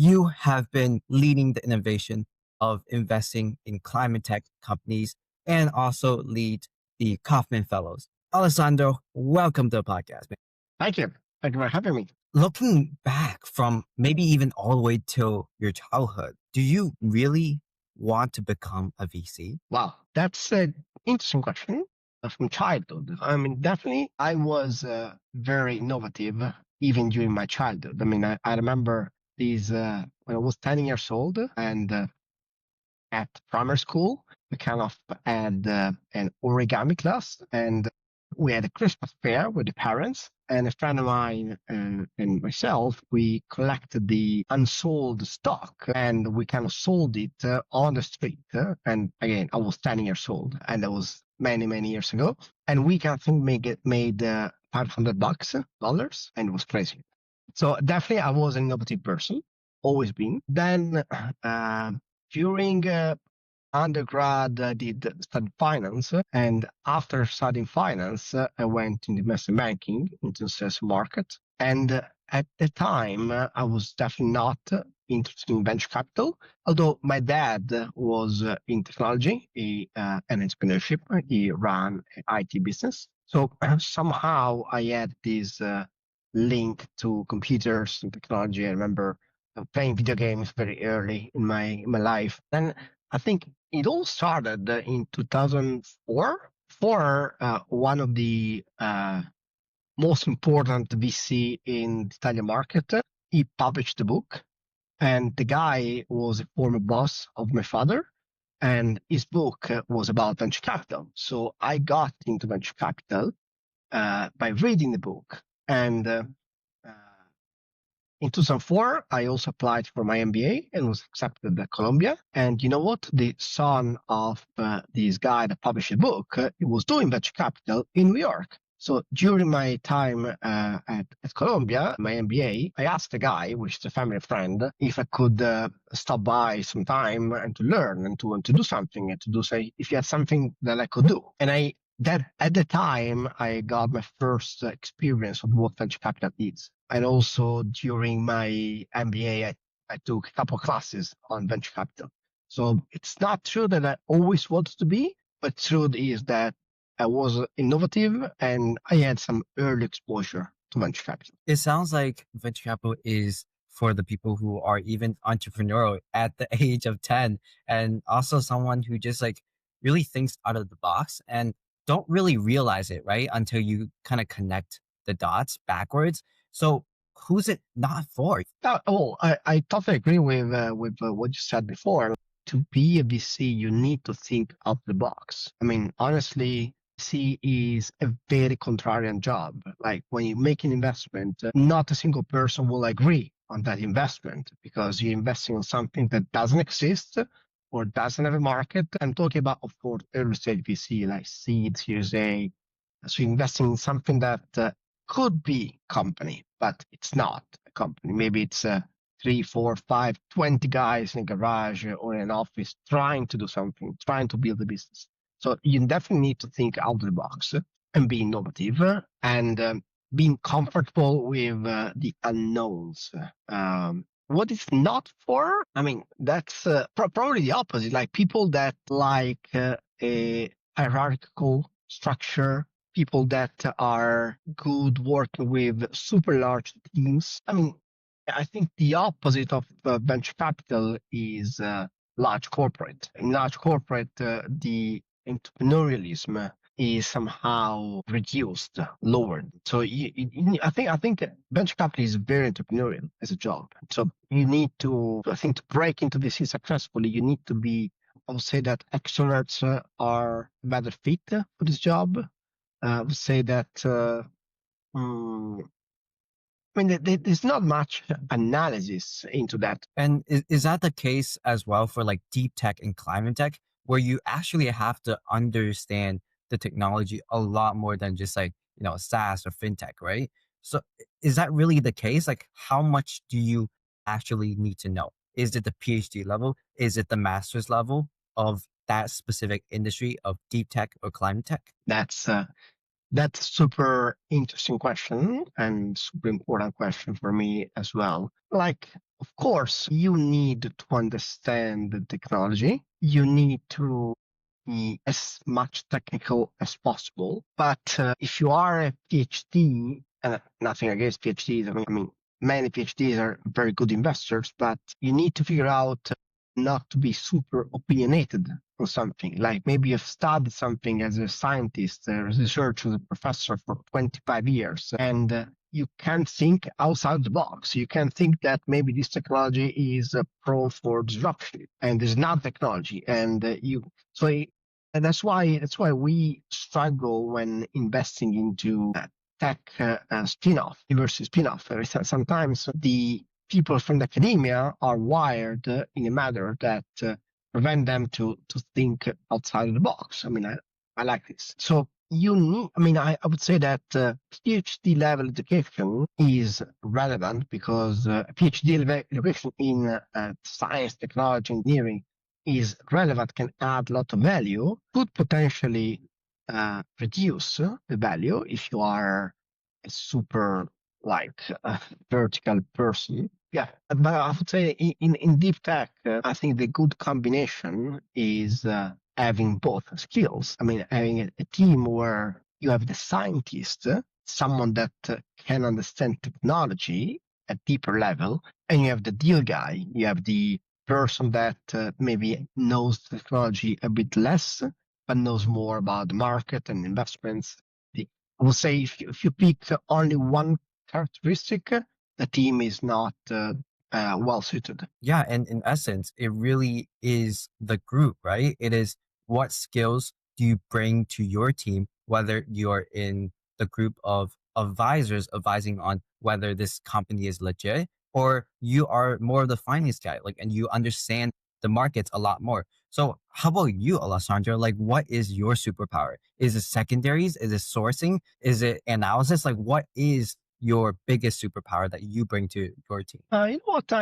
you have been leading the innovation of investing in climate tech companies and also lead the Kaufman Fellows. Alessandro, welcome to the podcast, man. Thank you. Thank you for having me. Looking back from maybe even all the way till your childhood, do you really want to become a VC? Wow, that's an interesting question from childhood. I mean, definitely, I was very innovative even during my childhood. I mean, I remember these when I was 10 years old and at primary school, we kind of had an origami class and we had a Christmas fair with the parents. And a friend of mine and myself, we collected the unsold stock and we kind of sold it on the street. And again, I was 10 years old and that was many, many years ago. And we kind of think made $500 and it was crazy. So definitely I was an innovative person, always been. Then during undergrad, I did study finance, and after studying finance, I went into investment banking, into sales market. And at the time, I was definitely not interested in venture capital, although my dad was in technology and entrepreneurship. He ran an IT business. So somehow I had this link to computers and technology. I remember playing video games very early in my life. Then I think it all started in 2004 for one of the most important VC in the Italian market. He published the book, and the guy was a former boss of my father, and his book was about venture capital. So I got into venture capital by reading the book, and in 2004, I also applied for my MBA and was accepted at Columbia. And you know what? The son of this guy that published a book, he was doing venture capital in New York. So during my time at Columbia, my MBA, I asked the guy, which is a family friend, if I could stop by sometime and to learn and to do something and to do say if he had something that I could do. And that at the time I got my first experience of what venture capital is. And also during my MBA, I took a couple of classes on venture capital. So it's not true that I always wanted to be, but truth is that I was innovative and I had some early exposure to venture capital. It sounds like venture capital is for the people who are even entrepreneurial at the age of 10, and also someone who just like really thinks out of the box and don't really realize it, right? Until you kind of connect the dots backwards. So who's it not for? I totally agree with what you said before. To be a VC, you need to think out the box. I mean, honestly, VC is a very contrarian job. Like when you make an investment, not a single person will agree on that investment because you're investing on something that doesn't exist or doesn't have a market. I'm talking about, of course, early stage VC like seed, Series A. So you're investing in something that could be company, but it's not a company. Maybe it's 3, 4, 5, 20 guys in a garage or in an office trying to do something, trying to build a business. So you definitely need to think out of the box and be innovative and being comfortable with the unknowns. What it's not for, I mean, that's probably the opposite. Like people that like a hierarchical structure, people that are good working with super large teams. I mean, I think the opposite of venture capital is large corporate. In large corporate, the entrepreneurialism is somehow reduced, lowered. So I think venture capital is very entrepreneurial as a job. So you need to, I think, to break into VC successfully, you need to be. I would say that extroverts are a better fit for this job. I would say that. I mean, there's not much analysis into that. And is that the case as well for like deep tech and climate tech, where you actually have to understand the technology a lot more than just like, SaaS or fintech, right? So is that really the case? Like, how much do you actually need to know? Is it the PhD level? Is it the master's level of that specific industry of deep tech or climate tech? That's That's a super interesting question and super important question for me as well. Like, of course, you need to understand the technology. You need to be as much technical as possible. But if you are a PhD, and nothing against PhDs, I mean, many PhDs are very good investors, but you need to figure out not to be super opinionated on something. Like maybe you've studied something as a scientist, a researcher, a professor for 25 years, and you can't think outside the box. You can think that maybe this technology is prone for disruption, and there's not technology, and and that's why we struggle when investing into tech spin-off, university spin-off. Sometimes the people from the academia are wired in a manner that prevent them to think outside of the box. I mean, I like this. So you need, I mean, I would say that PhD level education is relevant because PhD level education in science, technology, engineering is relevant, can add a lot of value, could potentially reduce the value if you are a super like vertical person. Yeah, but I would say in deep tech, I think the good combination is having both skills. I mean, having a team where you have the scientist, someone that can understand technology at deeper level, and you have the deal guy. You have the person that maybe knows technology a bit less, but knows more about the market and investments. I would say if you pick only one characteristic, the team is not well suited. Yeah, and in essence, it really is the group, right? It is what skills do you bring to your team, whether you're in the group of advisors advising on whether this company is legit, or you are more of the finance guy, like, and you understand the markets a lot more. So how about you, Alessandro? Like, what is your superpower? Is it secondaries? Is it sourcing? Is it analysis? Like, what is your biggest superpower that you bring to your team? You know what?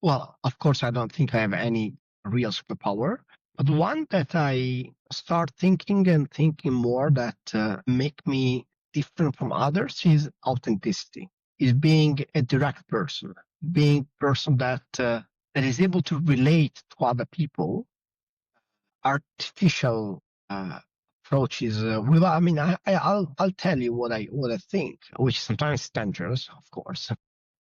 Well, of course, I don't think I have any real superpower, but one that I start thinking and thinking more that make me different from others is authenticity. Is being a direct person, being person that is able to relate to other people. Artificial approaches. Well, I mean, I'll tell you what I think, which sometimes is dangerous, of course.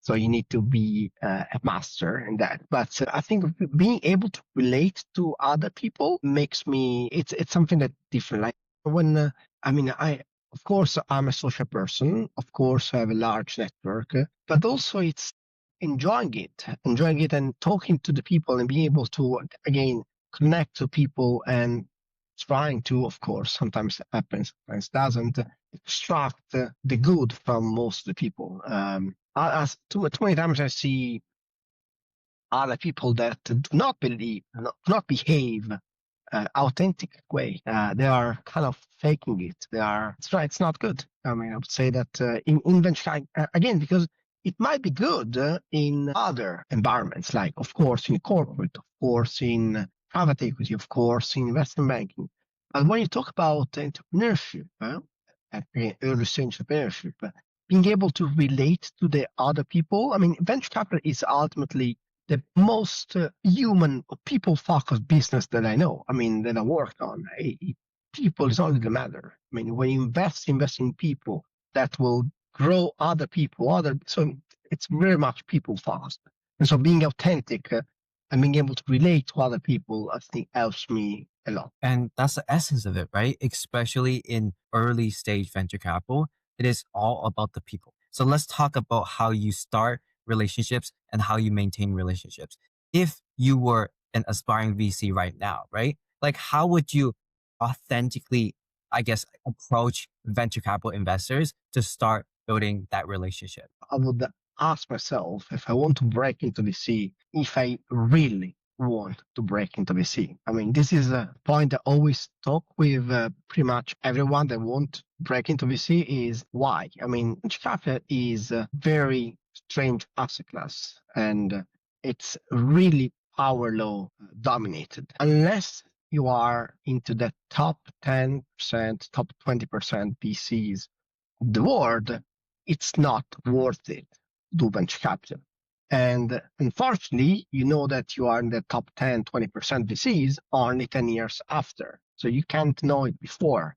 So you need to be a master in that. But I think being able to relate to other people makes me. It's something that different. Like when I mean, I of course I'm a social person. Of course, I have a large network, but also it's enjoying it, and talking to the people and being able to again connect to people and trying to, of course, sometimes it happens, sometimes doesn't, extract the good from most of the people. As too many times I see other people that do not believe, do not behave authentic way. They are kind of faking it. It's right. It's not good. I mean, I would say that in venture, again, because it might be good in other environments, like, of course, in corporate, of course, in private equity, of course, in investment banking. But when you talk about entrepreneurship, early stage entrepreneurship, being able to relate to the other people, I mean, venture capital is ultimately the most human, people focused business that I know. I mean, that I worked on. People is only the matter. I mean, when you invest in people that will grow other people, so it's very much people focused. And so being authentic and being able to relate to other people, I think helps me a lot. And that's the essence of it, right? Especially in early stage venture capital, it is all about the people. So let's talk about how you start relationships and how you maintain relationships. If you were an aspiring VC right now, right? Like, how would you authentically, I guess, approach venture capital investors to start building that relationship? I would ask myself if I want to break into the sea, if I really want to break into the sea. I mean, this is a point I always talk with pretty much everyone that want to break into the sea is why. I mean, venture capital is a very strange asset class and it's really power law dominated. Unless you are into the top 10%, top 20% VCs of the world, it's not worth it to do venture capital. And unfortunately, you know that you are in the top 10, 20% VCs only 10 years after. So you can't know it before.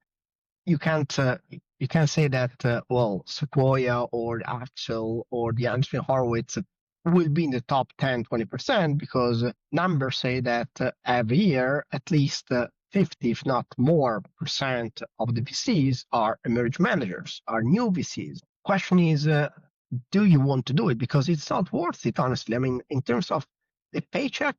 You can't say that well, Sequoia or Axel or the Andreessen Horowitz will be in the top 10, 20% because numbers say that every year at least 50, if not more, percent of the VCs are emerging managers, are new VCs. Question is, do you want to do it? Because it's not worth it, honestly. I mean, in terms of the paycheck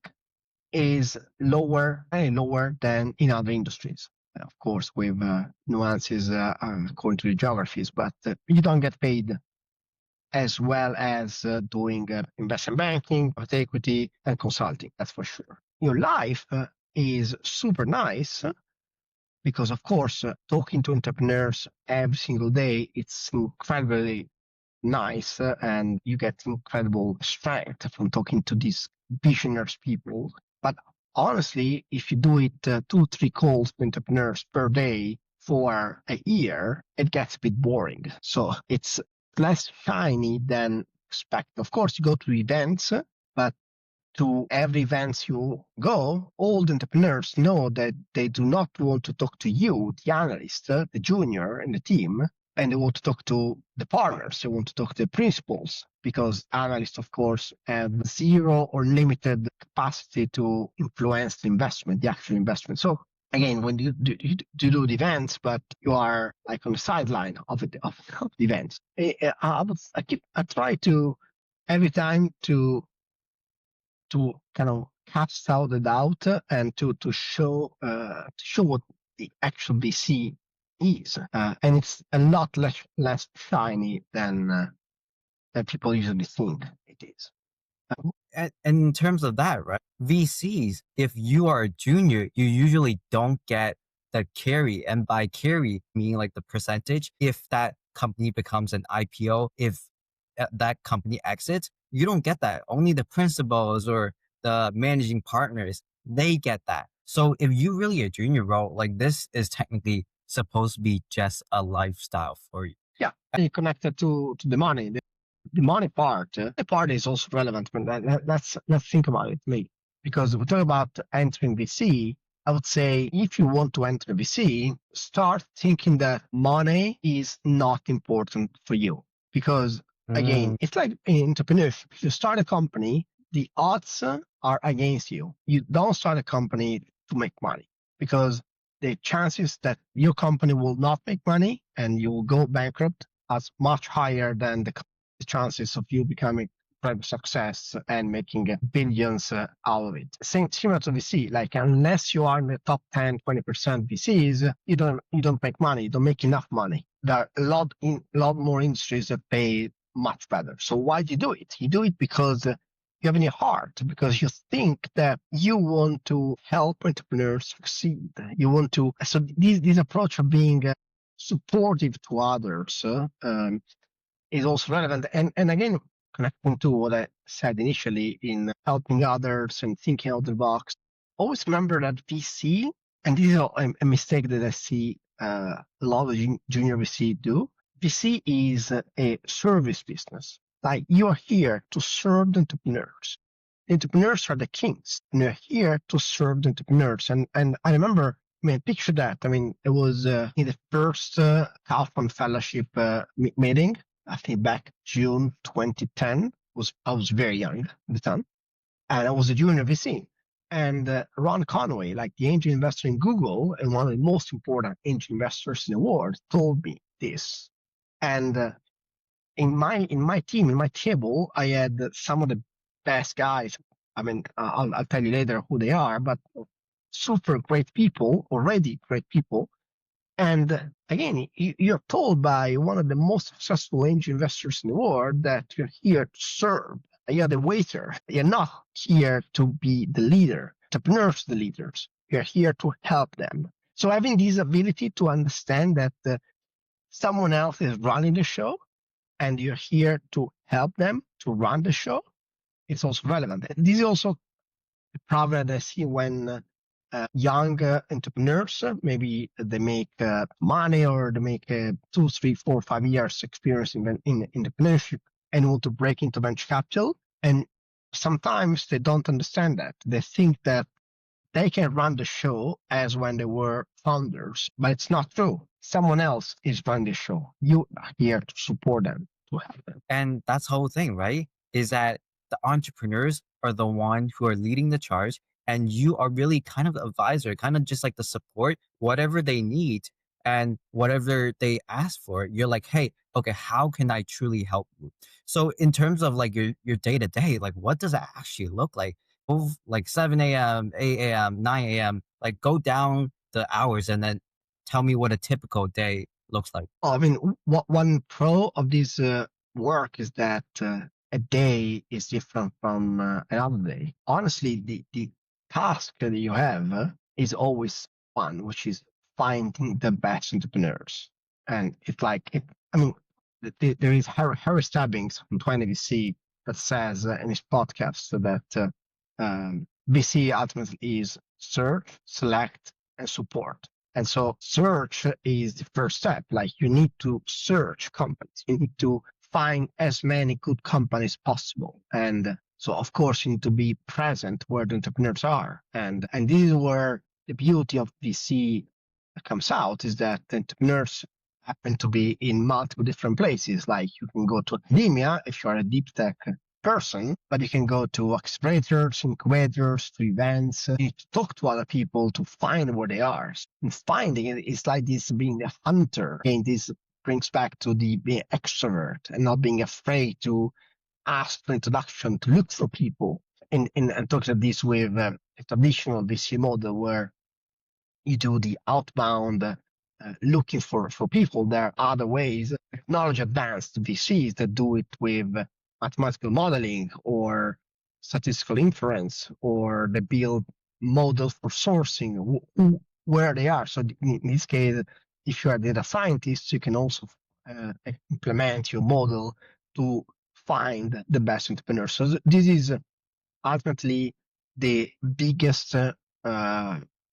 is lower and lower than in other industries. Of course, with nuances according to the geographies, but you don't get paid as well as doing investment banking, private equity, and consulting. That's for sure. Your life is super nice because, of course, talking to entrepreneurs every single day, it's incredibly nice and you get incredible strength from talking to these visionaries people. But honestly, if you do it 2-3 calls to entrepreneurs per day for a year, it gets a bit boring. So it's less shiny than expected. Of course, you go to events, but to every events you go, all the entrepreneurs know that they do not want to talk to you, the analyst, the junior in the team, and they want to talk to the partners. They want to talk to the principals because analysts, of course, have zero or limited capacity to influence the investment, the actual investment. So again, when you do the events, but you are like on the sideline of the events, I try to every time to kind of cast out the doubt and to show what the actual VC is, and it's a lot less shiny than people usually think it is. And in terms of that, right? VCs, if you are a junior, you usually don't get the carry. And by carry, meaning like the percentage, if that company becomes an IPO, if that company exits, you don't get that. Only the principals or the managing partners, they get that. So if you really a junior role, like this is technically supposed to be just a lifestyle for you. Yeah, and connected to the money. The money part, the part is also relevant. But let's think about it, maybe, because we talk about entering VC. I would say if you want to enter VC, start thinking that money is not important for you. Because again, it's like in entrepreneurship. If you start a company, the odds are against you. You don't start a company to make money because the chances that your company will not make money and you will go bankrupt is much higher than the chances of you becoming private success and making billions out of it. Similar to VC, like unless you are in the top 10, 20% VCs, you don't make money, you don't make enough money. There are a lot more industries that pay much better. So why do you do it? You do it because you have in your heart, because you think that you want to help entrepreneurs succeed. You want to, so this approach of being supportive to others is also relevant. And again, connecting to what I said initially in helping others and thinking out of the box, always remember that VC, and this is a mistake that I see a lot of junior VC do. VC is a service business. Like you are here to serve the entrepreneurs. The entrepreneurs are the kings, and you're here to serve the entrepreneurs. And I remember, I mean, picture that. I mean, it was in the first Kaufman Fellowship meeting. I think back June 2010. I was very young at the time, and I was a junior VC. And Ron Conway, like the angel investor in Google and one of the most important angel investors in the world, told me this. And in my team, in my table, I had some of the best guys. I mean, I'll tell you later who they are, but super great people, already great people. And again, you're told by one of the most successful angel investors in the world that you're here to serve. You're the waiter. You're not here to be the leader. Entrepreneurs, the leaders. You're here to help them. So having this ability to understand that someone else is running the show and you're here to help them to run the show, it's also relevant. This is also the problem that I see when young entrepreneurs. Maybe they make money or they make 2, 3, 4, 5 years experience in entrepreneurship and want to break into venture capital. And sometimes they don't understand that. They think that they can run the show as when they were founders, but it's not true. Someone else is running the show. You are here to support them, to help them. And that's the whole thing, right? Is that the entrepreneurs are the one who are leading the charge, and you are really kind of the advisor, kind of just like the support, whatever they need and whatever they ask for. You're like, hey, okay, how can I truly help you? So in terms of like your day to day, like what does that actually look like? Both like 7 a.m., 8 a.m., 9 a.m., like go down the hours and then tell me what a typical day looks like. I mean, one pro of this work is that a day is different from another day. Honestly, the task that you have is always one, which is finding the best entrepreneurs. And it's like, I mean, there is Harry Stubbings from 20VC that says in his podcast that VC ultimately is search, select, and support. And so search is the first step. Like you need to search companies. You need to find as many good companies possible. And so of course you need to be present where the entrepreneurs are. And this is where the beauty of VC comes out, is that the entrepreneurs happen to be in multiple different places. Like you can go to academia if you are a deep tech person, but you can go to accelerators, incubators, to events. You need to talk to other people to find where they are. And finding it is like this being a hunter. Again, this brings back to the being extrovert and not being afraid to ask for introduction, to look for people. And talking about this with a traditional VC model where you do the outbound looking for people. There are other ways, technology advanced VCs that do it with mathematical modeling or statistical inference, or they build models for sourcing where they are. So in this case, if you are a data scientist, you can also implement your model to find the best entrepreneurs. So this is ultimately the biggest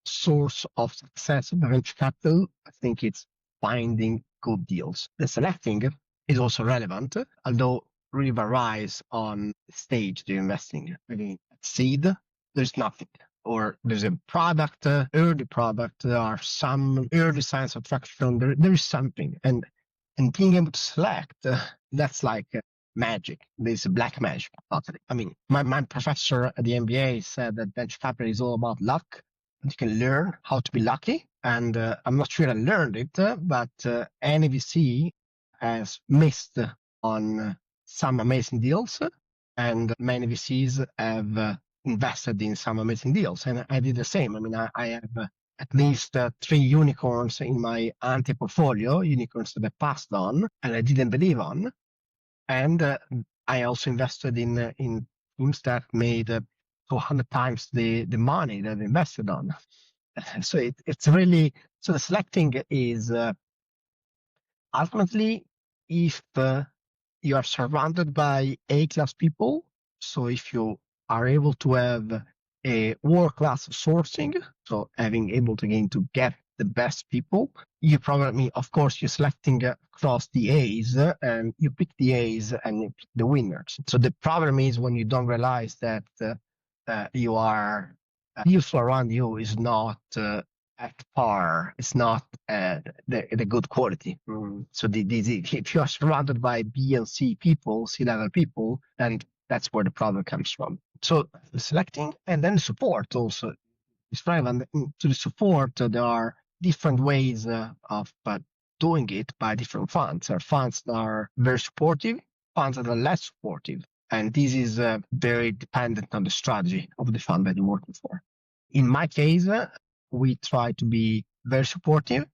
source of success of venture capital. I think it's finding good deals. The selecting is also relevant, although really varies on the stage you're investing. Maybe at seed, there's nothing. Or there's a product, early product, there are some early signs of traction, there is something. And being able to select, that's like magic. There's black magic. I mean, my professor at the MBA said that venture capital is all about luck. And you can learn how to be lucky. And I'm not sure I learned it, but NVC has missed on some amazing deals, and many VCs have invested in some amazing deals. And I did the same. I mean, I have at least 3 unicorns in my ante portfolio, unicorns that I passed on and I didn't believe on. And I also invested in teams that made 200 times the money that I invested on. So it's really, so the selecting is ultimately if you are surrounded by A-class people. So if you are able to have a world-class sourcing, so having able to get the best people, you probably, of course, you're selecting across the A's and you pick the A's and you pick the winners. So the problem is when you don't realize that you are, people around you is not at par. It's not the good quality. So if you are surrounded by B and C people, C-level people, then that's where the problem comes from. So selecting and then support also is relevant. To the support, there are different ways of doing it by different funds. There are funds that are very supportive, funds that are less supportive. And this is very dependent on the strategy of the fund that you're working for. In my case, we try to be very supportive.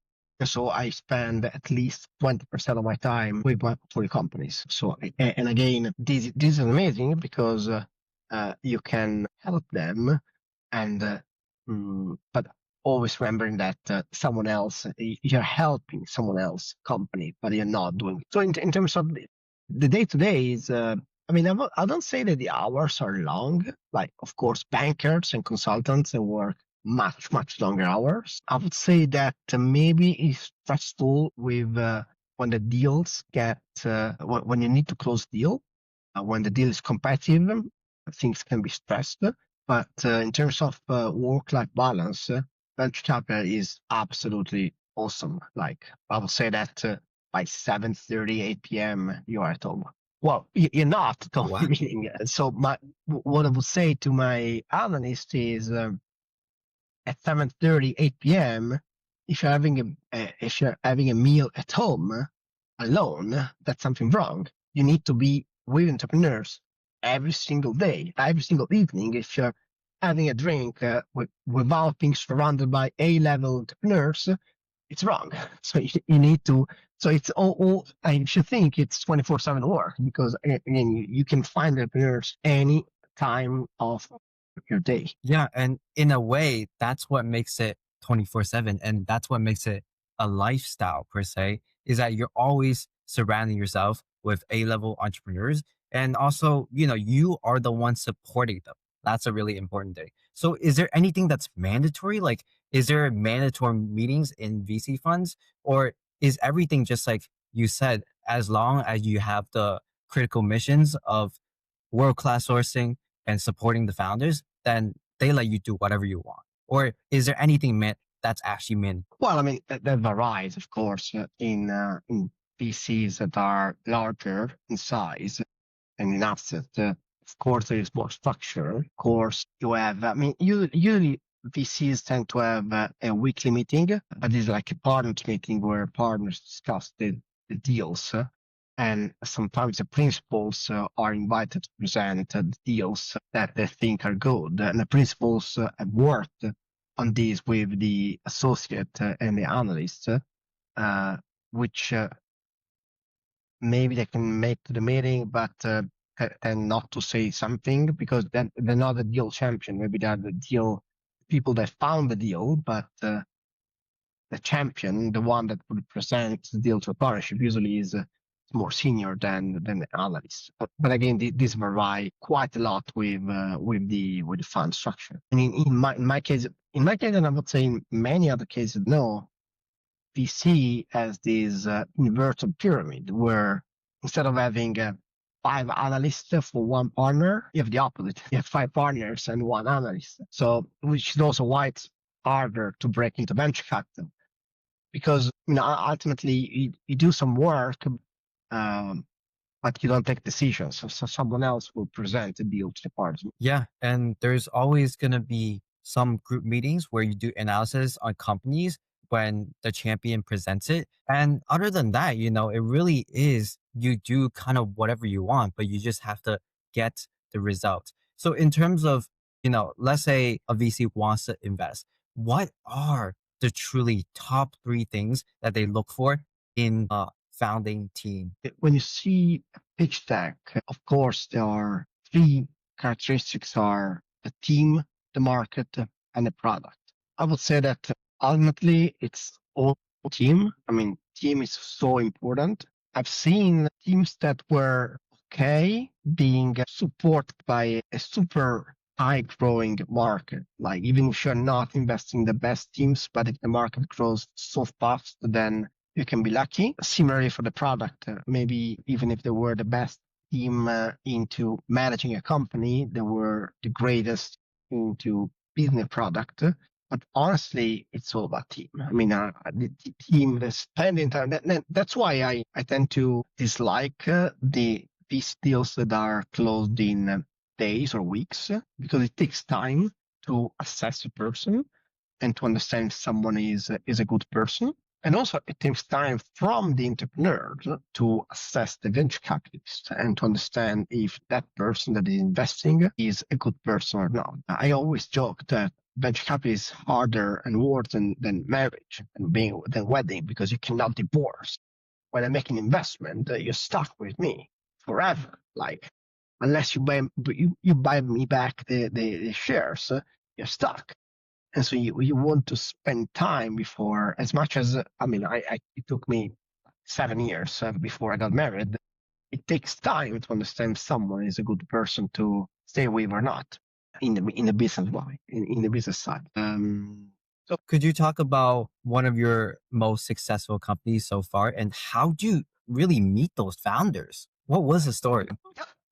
So I spend at least 20% of my time with my portfolio companies. So, and again, this is amazing because you can help them, and but always remembering that someone else, you're helping someone else company, but you're not doing it. So in terms of the day to day is, I mean, I don't say that the hours are long. Like, of course, bankers and consultants, they work much, much longer hours. I would say that maybe it's stressful with when the deals get, when you need to close deal, when the deal is competitive, things can be stressed. But in terms of work-life balance, venture capital is absolutely awesome. Like I would say that by 7:30, 8 p.m., you are at home. Well, you're not at home, Wow. meaning. So what I would say to my analyst is at 7:30, 8 p.m., if you're having a meal at home alone, that's something wrong. You need to be with entrepreneurs every single day, every single evening. If you're having a drink without being surrounded by A-level entrepreneurs, it's wrong. So you need to. So it's all. I should think it's 24/7 work because again, you can find entrepreneurs any time of your day. Yeah, and in a way, that's what makes it 24/7, and that's what makes it a lifestyle per se, is that you're always surrounding yourself with A-level entrepreneurs, and also, you are the one supporting them. That's a really important thing. So is there anything that's mandatory? Like, is there mandatory meetings in VC funds, or is everything just like you said, as long as you have the critical missions of world-class sourcing and supporting the founders, then they let you do whatever you want? Or is there anything meant that's actually meant? Well, I mean, that varies, of course, in PCs that are larger in size and in asset. Of course, there is more structure. Of course, you have, I mean, usually VCs tend to have a weekly meeting, but it's like a partners meeting where partners discuss the deals. And sometimes the principals are invited to present the deals that they think are good. And the principals have worked on this with the associate and the analyst, which maybe they can make to the meeting, but tend not to say something because then they're not the deal champion. Maybe they're the deal people that found the deal, but the champion, the one that would present the deal to a partnership, usually is more senior than the analyst. But again, this vary quite a lot with the fund structure. And in my case, and I would say in many other cases, no. VC has this inverted pyramid where instead of having 5 analysts for one partner, you have the opposite. You have 5 partners and 1 analyst. So, which is also why it's harder to break into venture capital because ultimately you do some work, um, but you don't take decisions. So someone else will present the deal to the party. Yeah, and there's always going to be some group meetings where you do analysis on companies when the champion presents it. And other than that, it really is you do kind of whatever you want, but you just have to get the result. So in terms of, let's say a VC wants to invest, what are the truly top three things that they look for in a founding team? When you see a pitch deck, of course, there are 3 characteristics are the team, the market, and the product. I would say that ultimately it's all team. I mean, team is so important. I've seen teams that were okay being supported by a super high growing market. Like even if you're not investing in the best teams, but if the market grows so fast, then you can be lucky. Similarly for the product, maybe even if they were the best team into managing a company, they were the greatest into building a product. But honestly, it's all about team. I mean, the team, the spending time. That's why I tend to dislike these deals that are closed in days or weeks because it takes time to assess a person and to understand if someone is a good person. And also, it takes time from the entrepreneur to assess the venture capitalist and to understand if that person that is investing is a good person or not. I always joke that venture capital is harder and worse than marriage and than wedding because you cannot divorce. When I make an investment, you're stuck with me forever. Like, unless you buy me back the shares, you're stuck. And so you want to spend time before, as much as I mean, it took me 7 years before I got married. It takes time to understand if someone is a good person to stay with or not. in the business way, in the business side. So Could you talk about one of your most successful companies so far and how do you really meet those founders? What was the story?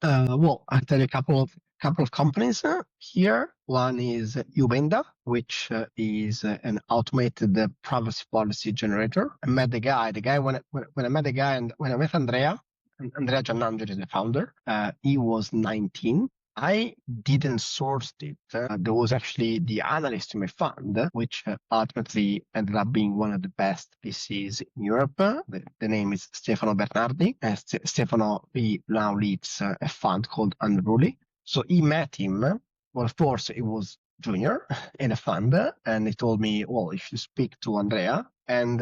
well, I'll tell you a couple of companies here. One is Ubenda, which is an automated privacy policy generator. I met the guy. When I met the guy and when I met Andrea Giannangeli is the founder. He was 19. I didn't source it. There was actually the analyst in my fund, which ultimately ended up being one of the best VCs in Europe. The name is Stefano Bernardi. Stefano, he now leads a fund called Unruly. So he met him. Well, of course, he was junior in a fund, and he told me, "Well, you should speak to Andrea." And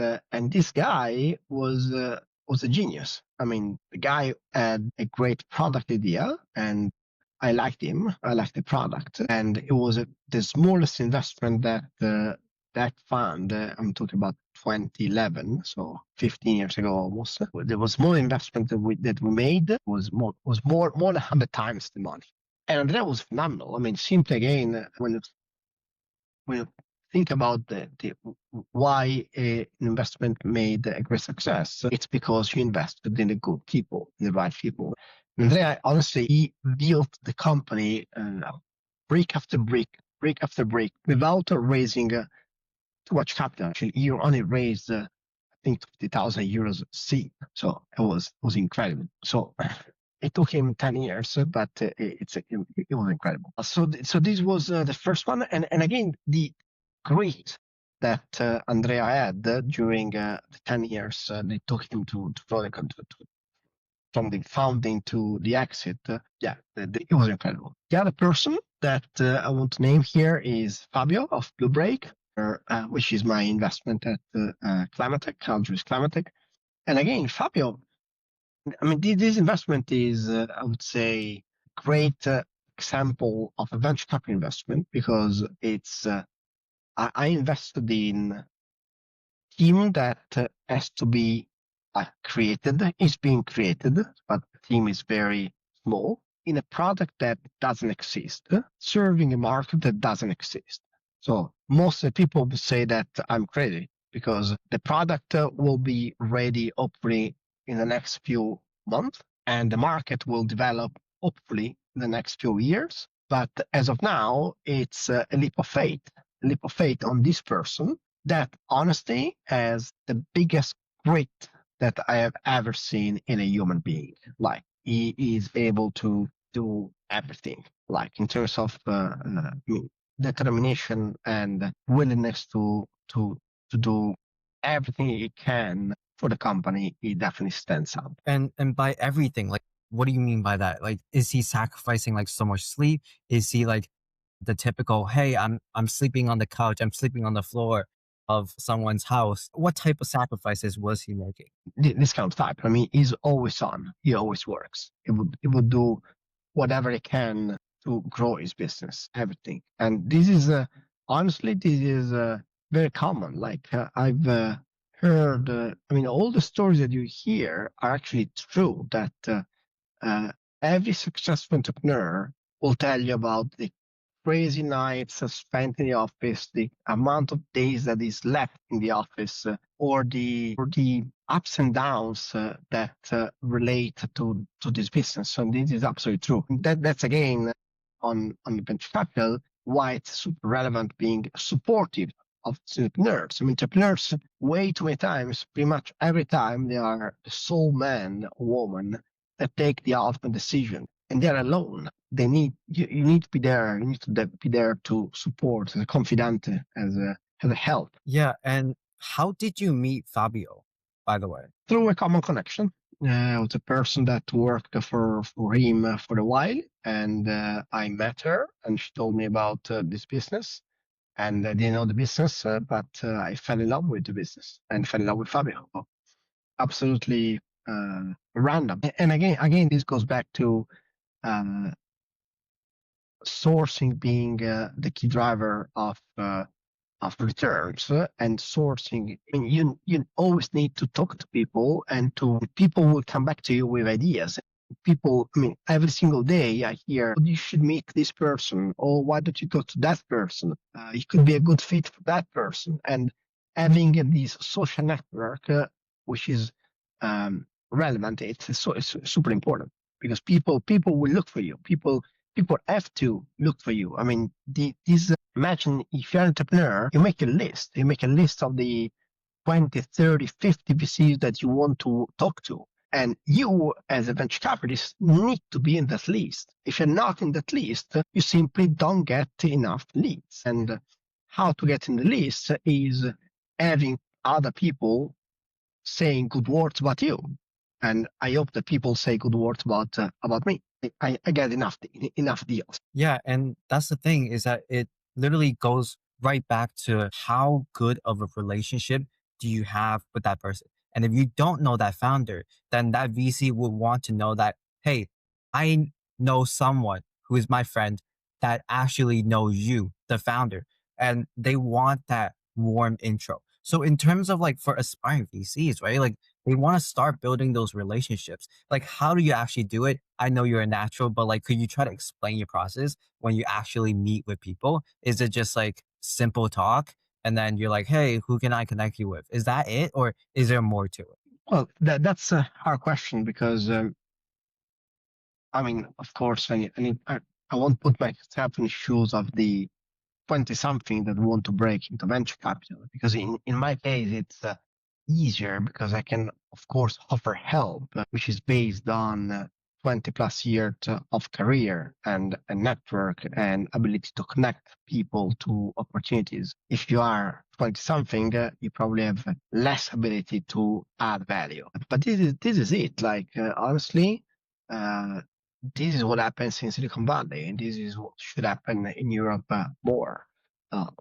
this guy was a genius. I mean, the guy had a great product idea, and I liked him. I liked the product, and it was the smallest investment that that fund. I'm talking about 2011, so 15 years ago almost. There was more investment that we made was more than 100 times the money, and that was phenomenal. I mean, simply again when you think about the why an investment made a great success, it's because you invested in the good people, in the right people. Andrea, honestly, he built the company brick after brick, brick after brick, without raising too much capital. Actually, he only raised, I think, 50,000 euros seed. So it was incredible. So it took him 10 years, but it was incredible. So this was the first one. And again, the grit that Andrea had during the 10 years they took him to Vodacom, from the founding to the exit. It was incredible. The other person that I want to name here is Fabio of Blue Break, which is my investment at Climatech, Algebris Climatech. And again, Fabio, I mean, this investment is, I would say, great example of a venture capital investment because it's I invested in team that has to be created, is being created, but the team is very small in a product that doesn't exist, serving a market that doesn't exist. So most of the people would say that I'm crazy because the product will be ready hopefully in the next few months and the market will develop hopefully in the next few years. But as of now, it's a leap of faith on this person that honestly has the biggest grit that I have ever seen in a human being. Like he is able to do everything, like in terms of determination and willingness to do everything he can for the company. He definitely stands out. And by everything, like what do you mean by that? Like is he sacrificing like so much sleep? Is he like the typical, hey, I'm sleeping on the couch, I'm sleeping on the floor of someone's house? What type of sacrifices was he making? This kind of type. I mean, he's always on. He always works. He would do whatever he can to grow his business, everything. And this is honestly, this is very common. Like I've heard. I mean, all the stories that you hear are actually true. That uh, every successful entrepreneur will tell you about the crazy nights spent in the office, the amount of days that is left in the office, or the ups and downs that relate to this business. So this is absolutely true. That's again on the venture capital why it's super relevant being supportive of entrepreneurs. I mean, entrepreneurs way too many times, pretty much every time, they are the sole man or woman that take the ultimate decision, and they're alone. They need you need to be there. You need to be there to support as a confidante, as a help Yeah, and how did you meet Fabio, by the way? through a common connection. With a person that worked for him for a while, and I met her, and she told me about this business, and I didn't know the business, but I fell in love with the business and fell in love with Fabio. Absolutely random. And again, this goes back to uh, sourcing being the key driver of returns, and sourcing. I mean, you always need to talk to people, and to people will come back to you with ideas. people, I mean, every single day I hear, "Oh, you should meet this person, or why don't you go to that person? You could be a good fit for that person." And having this social network, which is relevant, it's super important because people will look for you. People have to look for you. I mean, this imagine if you're an entrepreneur, you make a list. You make a list of the 20, 30, 50 VCs that you want to talk to. And you, as a venture capitalist, need to be in that list. If you're not in that list, you simply don't get enough leads. And how to get in the list is having other people saying good words about you. And I hope that people say good words about me. I get enough deals. Yeah, and that's the thing is that it literally goes right back to how good of a relationship do you have with that person. And if you don't know that founder, then that VC would want to know that, hey, I know someone who is my friend that actually knows you, the founder, and they want that warm intro. So in terms of like for aspiring VCs, right? Like they want to start building those relationships. Like, how do you actually do it? I know you're a natural, but like, could you try to explain your process when you actually meet with people? Is it just like simple talk? And then you're like, hey, who can I connect you with? Is that it? Or is there more to it? Well, that's a hard question because I mean, of course, I won't put myself in the shoes of the 20 something that want to break into venture capital because in my case, it's easier because I can, of course, offer help, which is based on 20 plus years of career and a network and ability to connect people to opportunities. If you are 20 something, you probably have less ability to add value. But this is it. Like, honestly, uh, this is what happens in Silicon Valley, and this is what should happen in Europe more.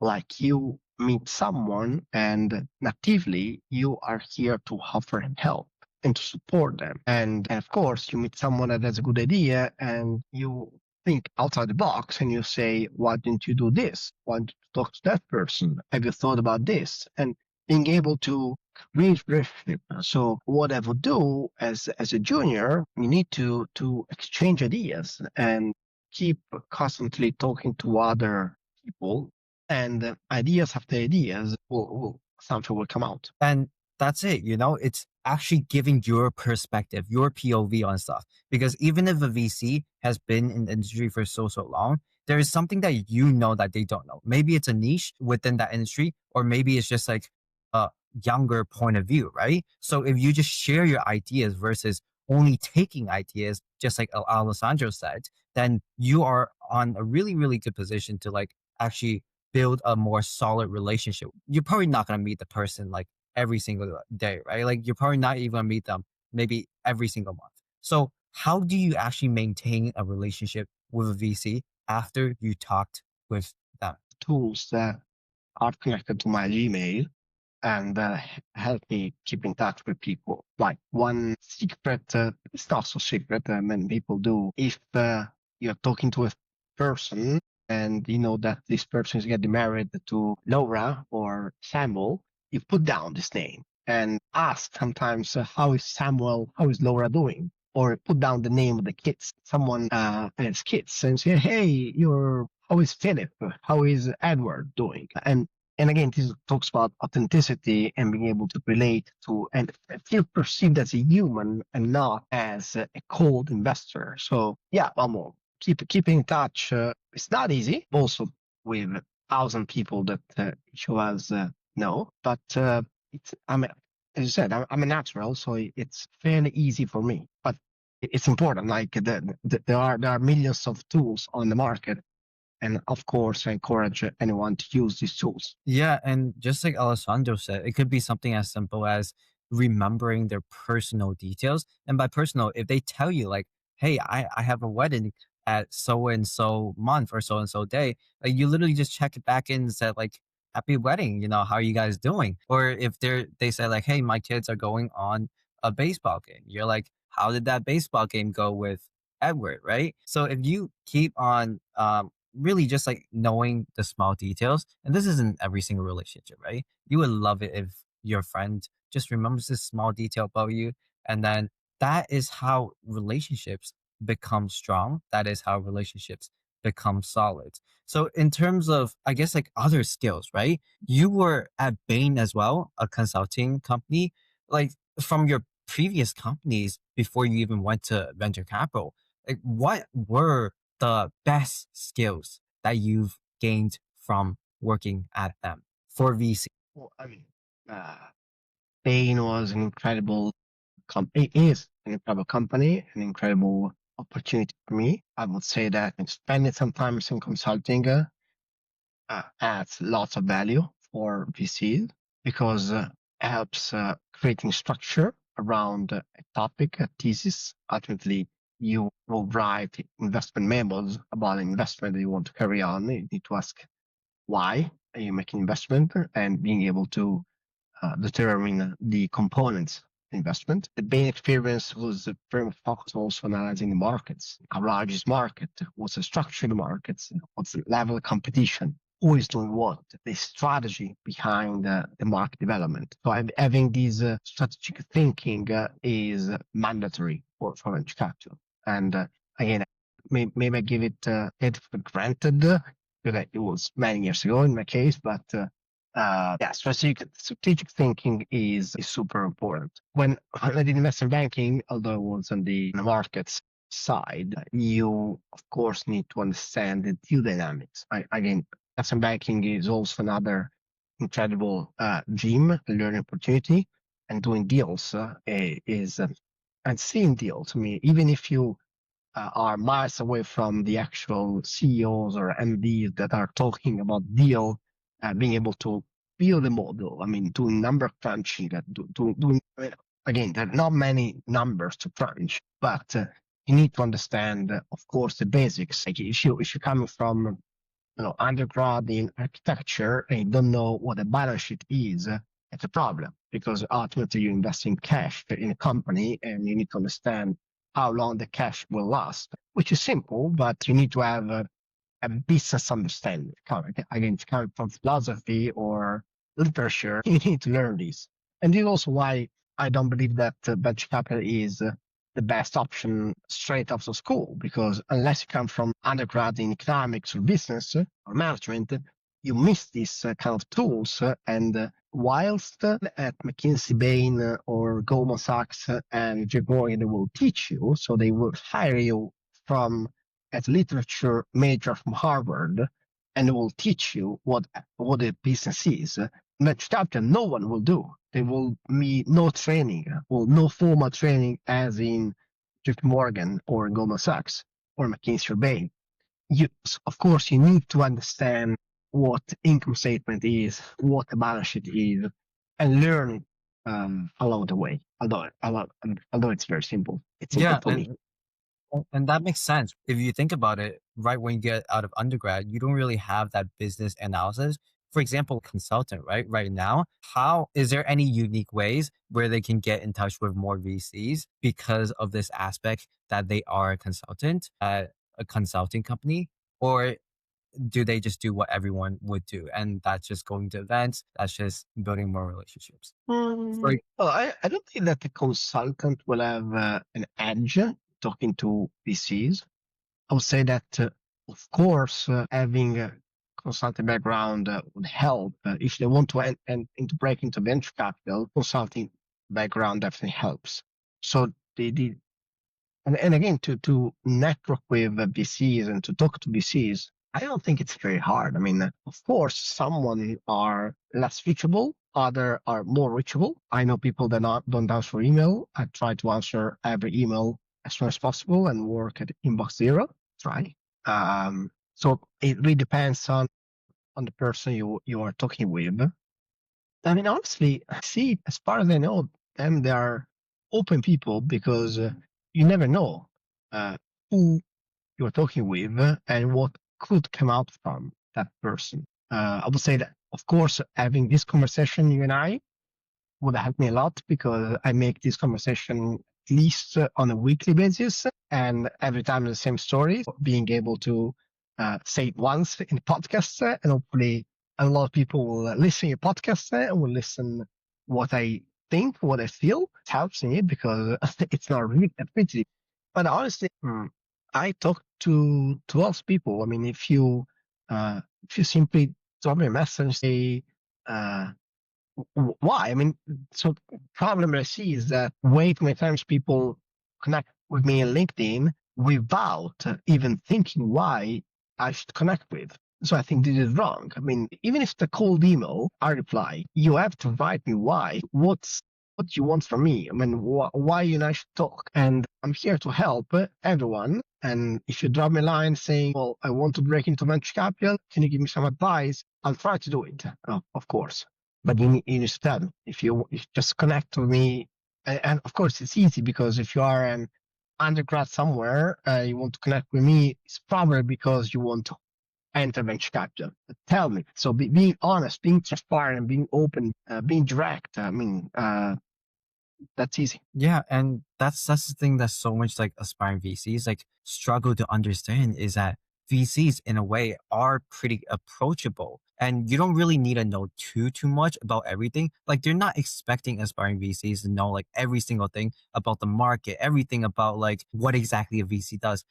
Like you meet someone, and natively you are here to offer help and to support them. And of course, you meet someone that has a good idea, and you think outside the box, and you say, "Why didn't you do this? Why didn't you talk to that person? Have you thought about this?" And being able to create relationship. So what I would do as a junior, you need to exchange ideas and keep constantly talking to other people, and ideas after ideas will something will come out. And that's it, you know, it's actually giving your perspective, your POV on stuff. Because even if a VC has been in the industry for so long, there is something that you know that they don't know. Maybe it's a niche within that industry, or maybe it's just like a younger point of view, right? So if you just share your ideas versus only taking ideas, just like Alessandro said, then you are on a really good position to like actually build a more solid relationship. You're probably not going to meet the person like every single day, right? Like you're probably not even going to meet them maybe every single month. So how do you actually maintain a relationship with a VC after you talked with them? Tools that are connected to my Gmail and help me keep in touch with people. Like one secret, it's not so secret, many people do. If you're talking to a person and you know that this person is getting married to Laura or Samuel, you put down this name and ask sometimes, how is Laura doing? Or put down the name of the kids. Someone has kids and say, hey, how is Philip? How is Edward doing? And again, this talks about authenticity and being able to relate to and feel perceived as a human and not as a cold investor. So yeah, Vamo, keeping in touch. It's not easy. Also with 1,000 people that each of us know, but it's as I said, I'm a natural, so it's fairly easy for me. But it's important. Like there are millions of tools on the market, and of course, I encourage anyone to use these tools. Yeah, and just like Alessandro said, it could be something as simple as remembering their personal details. And by personal, if they tell you like, hey, I have a wedding at so and so month or so and so day, like you literally just check it back in and said like, happy wedding, you know, how are you guys doing? Or if they say like, hey, my kids are going on a baseball game, you're like, how did that baseball game go with Edward, right? So if you keep on really just like knowing the small details. And this isn't every single relationship, right? You would love it if your friend just remembers this small detail about you. And then that is how relationships become strong. That is how relationships become solid. So in terms of, I guess, like other skills, right? You were at Bain as well, a consulting company. Like from your previous companies before you even went to venture capital, like what were the best skills that you've gained from working at them for VC? Well, I mean, uh, Bain was an incredible company. It is an incredible company, an incredible opportunity for me. I would say that spending some time in consulting adds lots of value for VCs because helps creating structure around a topic, a thesis. Ultimately, you will write investment memos about an investment that you want to carry on. You need to ask why are you making investment and being able to determine the components of the investment. The Bain experience was very much focused also on analyzing the markets. How large is market? What's the structure of the markets? What's the level of competition? Who is doing what? The strategy behind the market development. So having this strategic thinking is mandatory for venture capital. And again, maybe I give it for granted because it was many years ago in my case, but yeah, strategic thinking is super important. When I did investment banking, although it was on the markets side, you of course need to understand the deal dynamics. Again, investment banking is also another incredible gym, learning opportunity, and doing deals is and seeing deals. I mean, even if you are miles away from the actual CEOs or MDs that are talking about deal, being able to build a model. I mean, doing number crunching, doing, I mean, again, there are not many numbers to crunch, but you need to understand, of course, the basics. Like if you're coming from undergrad in architecture and you don't know what a balance sheet is, it's a problem because ultimately you invest in cash in a company and you need to understand how long the cash will last, which is simple, but you need to have a business understanding. Again, it's coming from philosophy or literature. You need to learn this. And this is also why I don't believe that venture capital is the best option straight out of school, because unless you come from undergrad in economics or business or management, you miss these kind of tools. And whilst at McKinsey, Bain, or Goldman Sachs and JP Morgan, they will teach you, so they will hire you from as literature major from Harvard, and they will teach you what a business is. Venture capital, no one will do. There will be no training, or no formal training, as in JP Morgan or Goldman Sachs or McKinsey or Bain. Of course, you need to understand what income statement is, what a balance sheet is, and learn along the way. Although it's very simple, it's simple Yeah, for me. and that makes sense. If you think about it, right when you get out of undergrad, you don't really have that business analysis. For example, consultant, right? Right now, how is there any unique ways where they can get in touch with more VCs because of this aspect that they are a consultant at a consulting company? Or do they just do what everyone would do? And that's just going to events, that's just building more relationships. For Well, I don't think that the consultant will have an edge talking to VCs. I would say that, of course, having a consulting background would help. If they want to into break into venture capital, consulting background definitely helps. So the and again, to network with VCs and to talk to VCs, I don't think it's very hard. I mean, of course, some are less reachable, other are more reachable. I know people that don't answer email. I try to answer every email as soon as possible and work at inbox zero. Try. So it really depends on the person you are talking with. I mean, honestly, see, as far as I know, them they are open people because you never know uh, who you're talking with and what could come out from that person. I would say that, of course, having this conversation, you and I, would help me a lot because I make this conversation at least on a weekly basis, and every time the same story, being able to say it once in the podcast, and hopefully a lot of people will listen to your podcast and will listen what I think, what I feel. It helps me because it's not really that pretty. But honestly, I talk to lots of people. I mean, if you simply drop me a message, say, uh, why? I mean, so problem that I see is that way too many times people connect with me on LinkedIn without even thinking why I should connect with. So I think this is wrong. I mean, even if it's a cold email, I reply, you have to write me why. What you want from me? I mean, why you and I should talk? And I'm here to help everyone. And if you drop me a line saying, well, I want to break into venture capital, can you give me some advice? I'll try to do it, of course. But you need to tell me. If you just connect with me, and of course it's easy because if you are an undergrad somewhere, you want to connect with me, it's probably because you want to enter venture capital. But tell me. So being honest, being transparent, being open, being direct. I mean, that's easy. Yeah, and that's the thing that so much like aspiring VCs like struggle to understand is that VCs in a way are pretty approachable and you don't really need to know too much about everything. Like they're not expecting aspiring VCs to know like every single thing about the market, everything about like what exactly a VC does.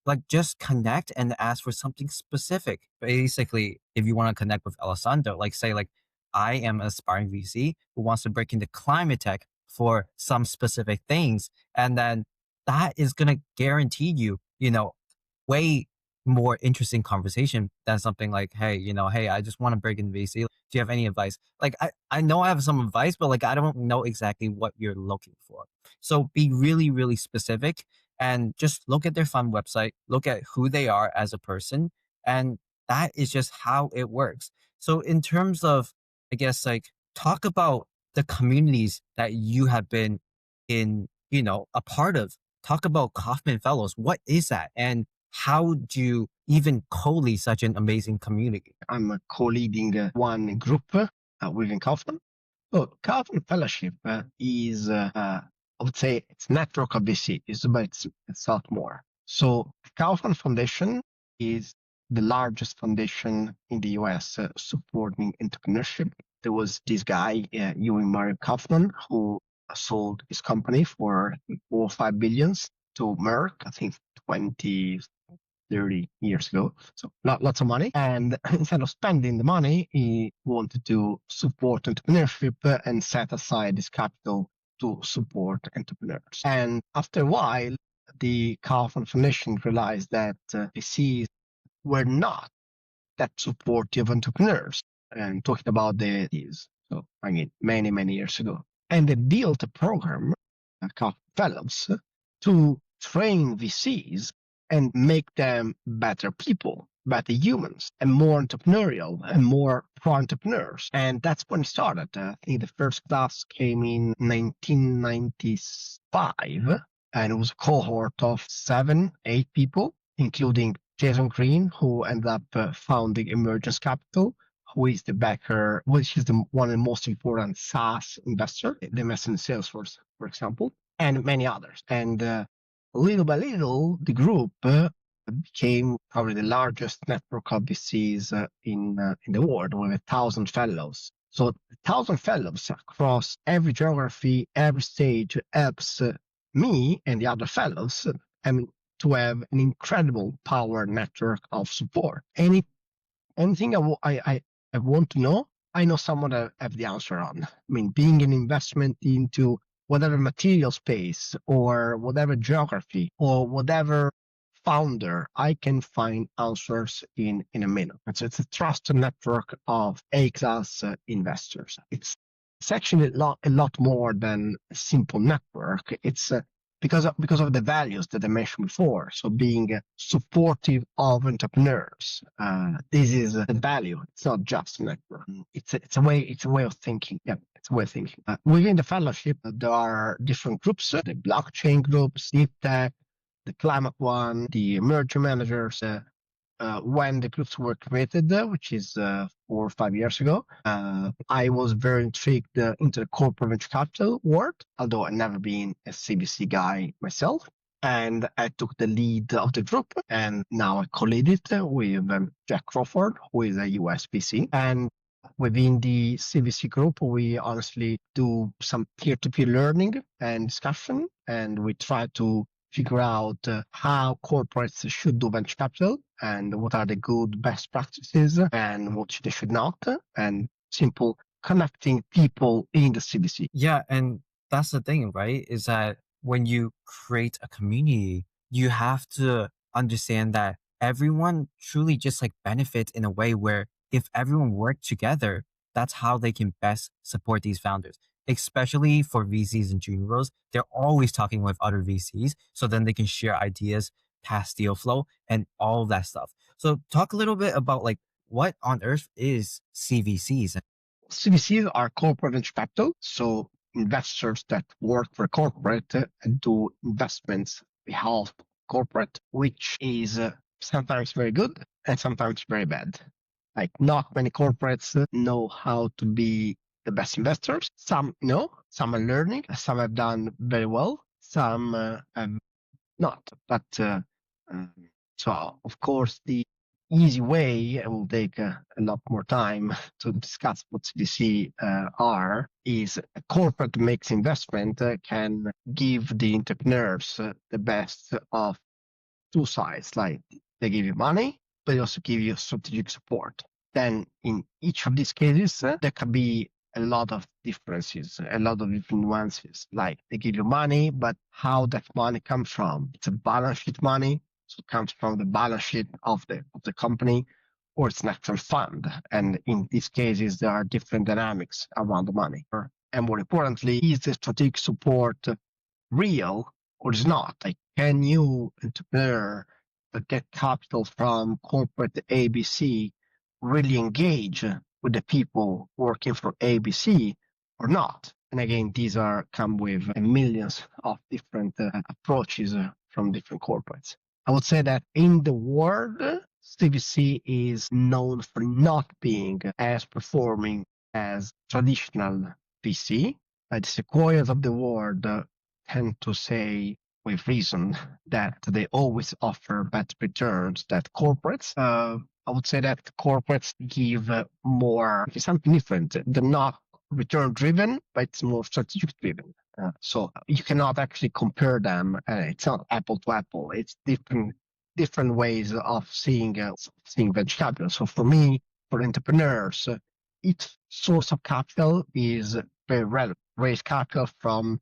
Like just connect and ask for something specific. Basically, if you want to connect with Alessandro, like say like I am an aspiring VC who wants to break into climate tech for some specific things. And then that is gonna guarantee you, way more interesting conversation than something like, hey, hey, I just want to break into VC. Do you have any advice? Like I know I have some advice, but like I don't know exactly what you're looking for. So be really, really specific and just look at their fund website, look at who they are as a person, and that is just how it works. So in terms of, I guess, like talk about the communities that you have been in, a part of. Talk about Kaufman Fellows. What is that? And how do you even co-lead such an amazing community? I'm co-leading one group within Kaufman. So Kaufman Fellowship is, I would say, it's network of VCs, but it's a lot more. So Kaufman Foundation is the largest foundation in the US supporting entrepreneurship. There was this guy, Ewing Mario Kaufman, who sold his company for 4 or 5 billions to Merck, I think 20, 30 years ago. So lots of money. And instead of spending the money, he wanted to support entrepreneurship and set aside this capital to support entrepreneurs. And after a while, the Kaufman Foundation realized that VCs were not that supportive of entrepreneurs. And talking about these, so I mean, many years ago. And they built a program, called Fellows, to train VCs and make them better people, better humans, and more entrepreneurial and more pro-entrepreneurs. And that's when it started. I think the first class came in 1995, and it was a cohort of 7, 8 people, including Jason Green, who ended up founding Emergence Capital, who is the backer, which is one of the most important SaaS investor. They invest in Salesforce, for example, and many others. And little by little, the group became probably the largest network of VCs in the world, with 1,000 fellows. So 1,000 fellows across every geography, every stage helps me and the other fellows, I mean, to have an incredible power network of support. Anything I want to know, I know someone that I have the answer on. I mean, being an investment into whatever material space or whatever geography or whatever founder, I can find answers in a minute. So it's a trusted network of A-class investors. It's actually a lot more than a simple network. It's because of the values that I mentioned before. So being supportive of entrepreneurs. This is the value. It's not just a network. It's a way of thinking. Yeah, it's a way of thinking. Within the fellowship, there are different groups: the blockchain groups, deep tech, the climate one, the merger managers. When the groups were created, which is 4 or 5 years ago, I was very intrigued into the corporate venture capital world, although I've never been a CVC guy myself. And I took the lead of the group, and now I co-lead it with Jack Crawford, who is a US VC. And within the CVC group, we honestly do some peer-to-peer learning and discussion, and we try to figure out how corporates should do venture capital and what are the good best practices and what they should not, and simple connecting people in the CVC. Yeah, and that's the thing, right? Is that when you create a community, you have to understand that everyone truly just like benefits in a way where if everyone worked together, that's how they can best support these founders. Especially for VCs and junior roles, they're always talking with other VCs, so then they can share ideas, past deal flow, and all of that stuff. So talk a little bit about like what on earth is CVCs? CVCs are corporate venture capital, so investors that work for a corporate and do investments on behalf of corporate, which is sometimes very good and sometimes very bad. Like not many corporates know how to be the best investors. Some know, some are learning, some have done very well, some have not. But um, so, of course, the easy way, it will take a lot more time to discuss what CDC are, is a corporate makes investment can give the entrepreneurs the best of two sides. Like they give you money, but they also give you strategic support. Then in each of these cases, there can be a lot of differences, a lot of different nuances. Like they give you money, but how that money comes from? It's a balance sheet money, so it comes from the balance sheet of the company, or it's an actual fund. And in these cases, there are different dynamics around the money. And more importantly, is the strategic support real or is not? Like, can you, entrepreneur that get capital from corporate ABC, really engage with the people working for ABC or not? And again, these are come with millions of different approaches from different corporates. I would say that in the world, CVC is known for not being as performing as traditional VC. The Sequoias of the world tend to say with reason that they always offer better returns than corporates. I would say that corporates give more, something different. They're not return driven, but it's more strategic driven. So you cannot actually compare them. It's not apple to apple. It's different ways of seeing venture capital. So for me, for entrepreneurs, each source of capital is very relevant. Raise capital from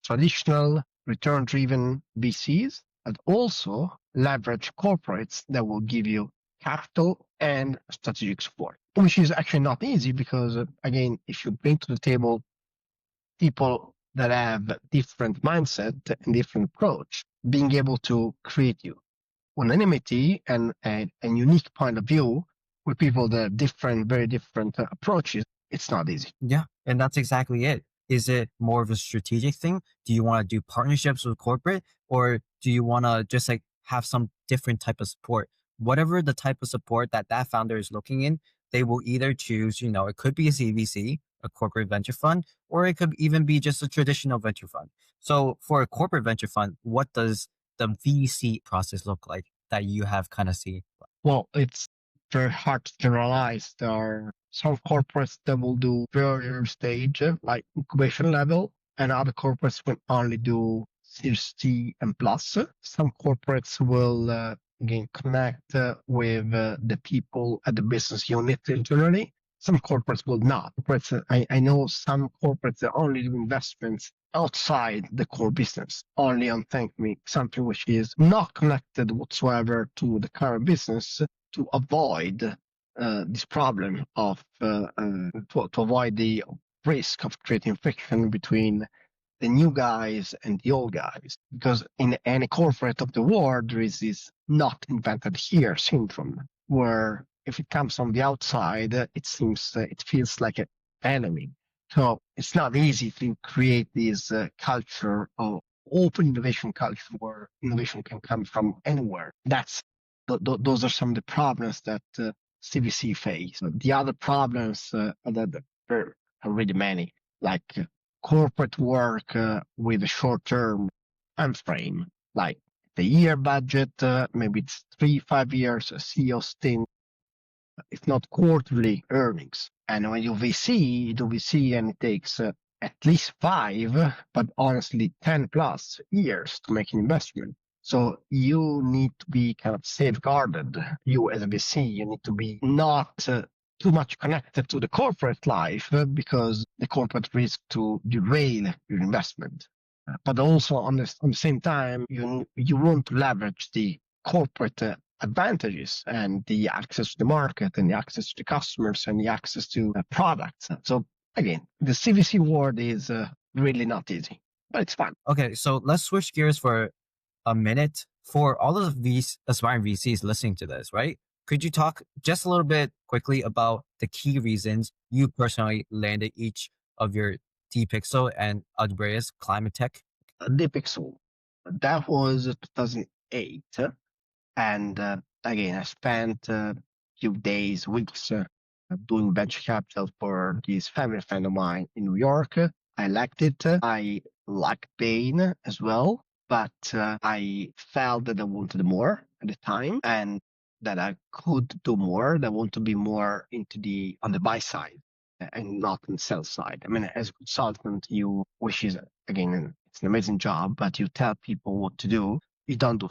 traditional return-driven VCs, but also leverage corporates that will give you capital and strategic support, which is actually not easy because, again, if you bring to the table people that have different mindset and different approach, being able to create you unanimity and a unique point of view with people that have different, very different approaches, it's not easy. Yeah, and that's exactly it. Is it more of a strategic thing? Do you want to do partnerships with corporate, or do you want to just like have some different type of support? Whatever the type of support that that founder is looking in, they will either choose, it could be a CVC, a corporate venture fund, or it could even be just a traditional venture fund. So for a corporate venture fund, what does the VC process look like that you have kind of seen? Well, it's very hard to generalize. There are some corporates that will do very early stage, like incubation level, and other corporates will only do Series C and plus. Some corporates will again connect with the people at the business unit internally. Some corporates will not. I know some corporates that only do investments outside the core business, only on ThankMe, something which is not connected whatsoever to the current business to avoid this problem of to avoid the risk of creating friction between the new guys and the old guys. Because in any corporate of the world, there is this not invented here syndrome, where if it comes from the outside, it feels like an enemy. So it's not easy to create this culture of open innovation culture where innovation can come from anywhere. Those are some of the problems that CVC face. The other problems that are really many, like corporate work with a short-term time frame, like the year budget, maybe it's 3, 5 years, a CEO stint, if not quarterly earnings. And when you VC, and it takes at least 5, but honestly 10 plus years to make an investment. So you need to be kind of safeguarded. You as a VC, you need to be not too much connected to the corporate life because the corporate risk to derail your investment. But also on the same time, you want to leverage the corporate advantages and the access to the market and the access to the customers and the access to products. So again, the CVC world is really not easy, but it's fun. Okay, so let's switch gears for a minute. For all of these aspiring VCs listening to this, right? Could you talk just a little bit quickly about the key reasons you personally landed each of your DPixel and Algebris Climatech? The Pixel, that was 2008. And again, I spent a few days, weeks doing venture capital for this family friend of mine in New York. I liked it. I liked pain as well, but I felt that I wanted more at the time and that I could do more. That I want to be more into on the buy side and not on the sell side. I mean, as a consultant, which is again, it's an amazing job, but you tell people what to do. You don't do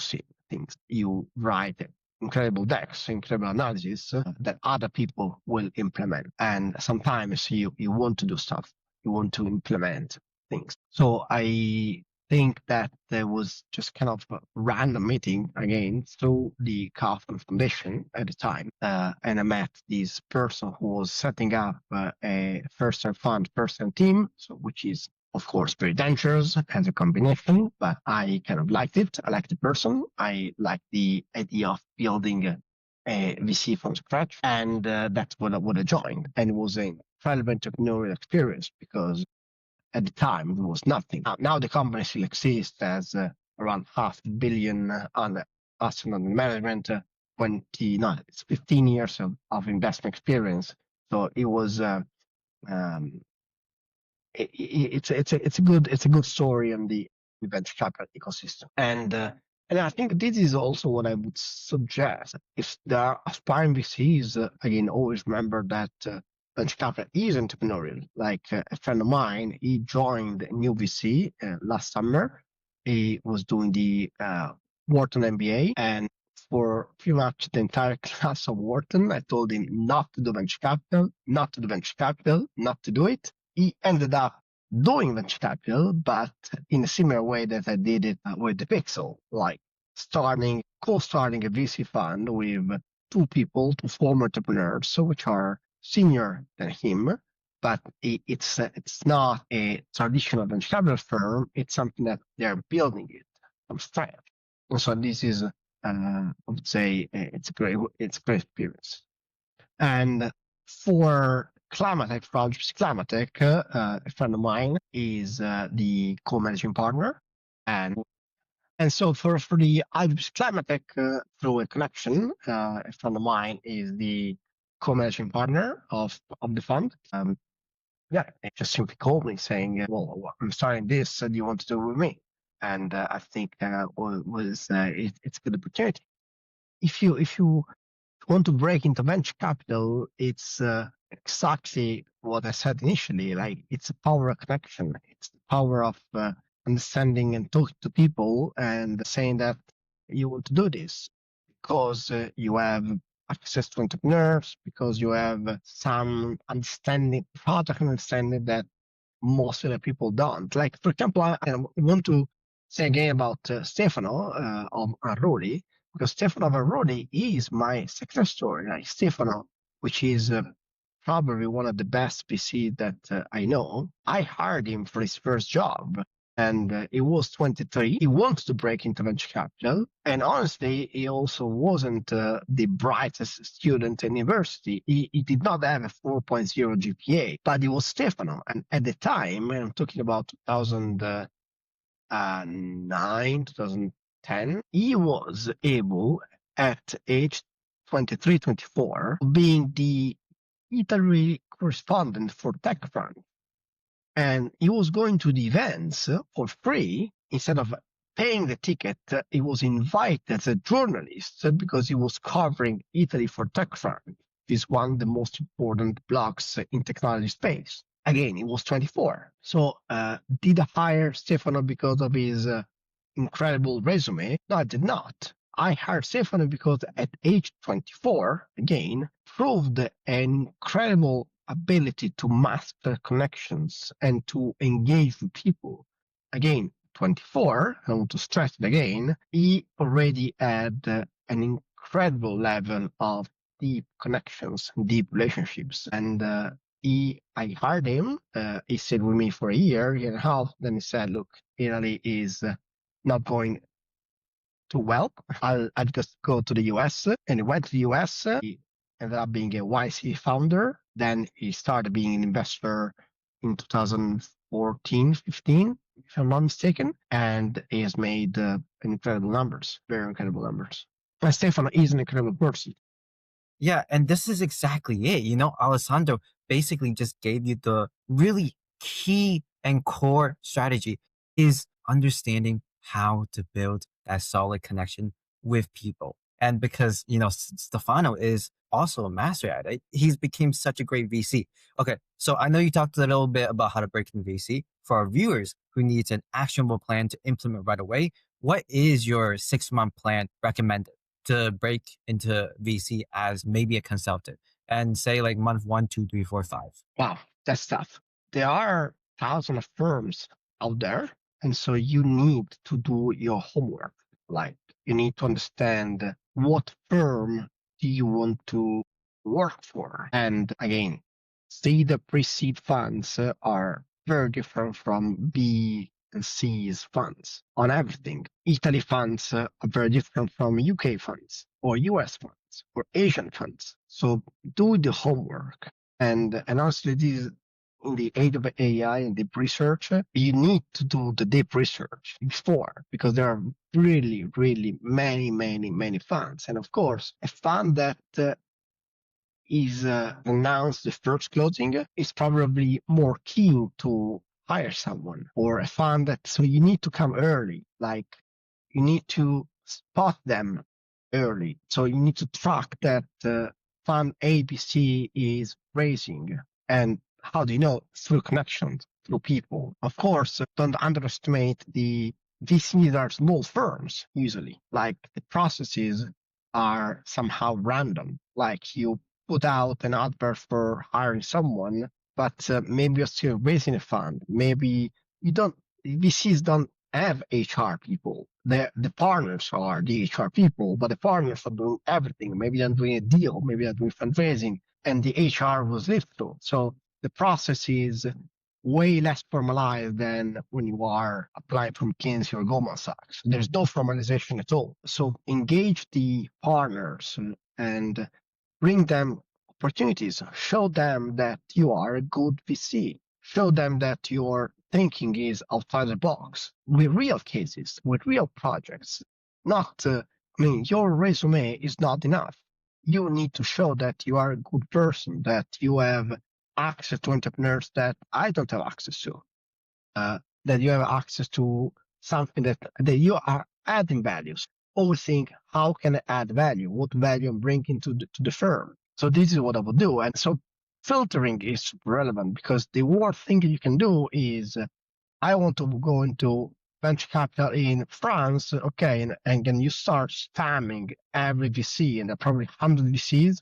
things. You write incredible decks, incredible analysis that other people will implement. And sometimes you want to do stuff. You want to implement things. So I think that there was just kind of a random meeting again through the Kaufman Foundation at the time. And I met this person who was setting up a first-time fund, first-time team, so which is of course, very dangerous as a combination, but I kind of liked it. I liked the person. I liked the idea of building a VC from scratch. And that's what I joined. And it was an incredible entrepreneurial experience because at the time it was nothing. Now the company still exists as around $500 million on assets under management, it's 15 years of investment experience. So it was it's a good story on the venture capital ecosystem, and I think this is also what I would suggest if there are aspiring VCs. Again, always remember that venture capital is entrepreneurial. Like a friend of mine, he joined a new VC last summer. He was doing the Wharton MBA, and for pretty much the entire class of Wharton, I told him not to do venture capital, not to do venture capital, not to do it. He ended up doing venture capital, but in a similar way that I did it with the Pixel, like co-starting a VC fund with two former entrepreneurs, so which are senior than him, but it's not a traditional venture capital firm. It's something that they're building it from scratch. And so this is, I would say, it's a great experience. And for Climatech, for Algebris Climatech, a friend of mine is the co-managing partner. And so for the Algebris Climatech, through a connection, a friend of mine is the co-managing partner of the fund. Yeah, they just simply called me saying, well, I'm starting this, do you want to do it with me? And I think it's a good opportunity. If you want to break into venture capital, it's exactly what I said initially. Like, it's a power of connection. It's the power of understanding and talking to people and saying that you want to do this because you have access to entrepreneurs, because you have some understanding, product understanding that most of the people don't. Like, for example, I want to say again about Stefano of Arroli, because Stefano Arroli is my success story. Like Stefano, which is probably one of the best VC that I know. I hired him for his first job, and he was 23. He wants to break into venture capital, and honestly, he also wasn't the brightest student in university. He did not have a 4.0 GPA, but he was Stefano, and at the time, and I'm talking about 2009, 2010, he was able at age 23, 24, being the Italy correspondent for TechFront. And he was going to the events for free instead of paying the ticket. He was invited as a journalist because he was covering Italy for TechFront. is one of the most important blocks in technology space. Again, he was 24. So did I hire Stefano because of his incredible resume? No, I did not. I hired Stefano because at age 24, again, proved an incredible ability to master connections and to engage with people. Again, 24, I want to stress it again, he already had an incredible level of deep connections, deep relationships. And I hired him. He stayed with me for a year and a half. Then he said, look, Italy is not going too well. I'll just go to the US. And he went to the US. He ended up being a YC founder. Then he started being an investor in 2014, 15, if I'm not mistaken. And he has made incredible numbers, very incredible numbers. And Stefano is an incredible person. Yeah, and this is exactly it. Alessandro basically just gave you the really key and core strategy is understanding how to build that solid connection with people. And because, Stefano is also a master at it, he's became such a great VC. Okay, so I know you talked a little bit about how to break into VC. For our viewers who needs an actionable plan to implement right away, what is your 6-month plan recommended to break into VC as maybe a consultant and say like month 1, 2, 3, 4, 5? Wow, that's tough. There are thousands of firms out there, and so you need to do your homework. Like you need to understand what firm do you want to work for. And again, seed and pre-seed funds are very different from B and C's funds on everything. Italy funds are very different from UK funds or US funds or Asian funds. So do the homework. And honestly, this is in the age of AI and deep research, you need to do the deep research before because there are really, really many, many, many funds. And of course, a fund that is announced the first closing is probably more keen to hire someone or a fund that, so you need to come early. Like you need to spot them early. So you need to track that fund ABC is raising. And how do you know? Through connections, through people. Of course, don't underestimate the VCs are small firms usually. Like the processes are somehow random. Like you put out an advert for hiring someone, but maybe you're still raising a fund. Maybe you don't, VCs don't have HR people. The partners are the HR people, but the partners are doing everything. Maybe they're doing a deal, maybe they're doing fundraising, and the HR was little. So the process is way less formalized than when you are applying for McKinsey or Goldman Sachs. There's no formalization at all. So engage the partners and bring them opportunities. Show them that you are a good VC. Show them that your thinking is outside the box with real cases, with real projects. Not, your resume is not enough. You need to show that you are a good person, that you have access to entrepreneurs that I don't have access to, that you have access to something that you are adding values. Always think, how can I add value? What value I'm bringing to the firm? So this is what I would do. And so filtering is relevant because the worst thing you can do is I want to go into venture capital in France, okay, and then you start spamming every VC, and there are probably 100 VCs,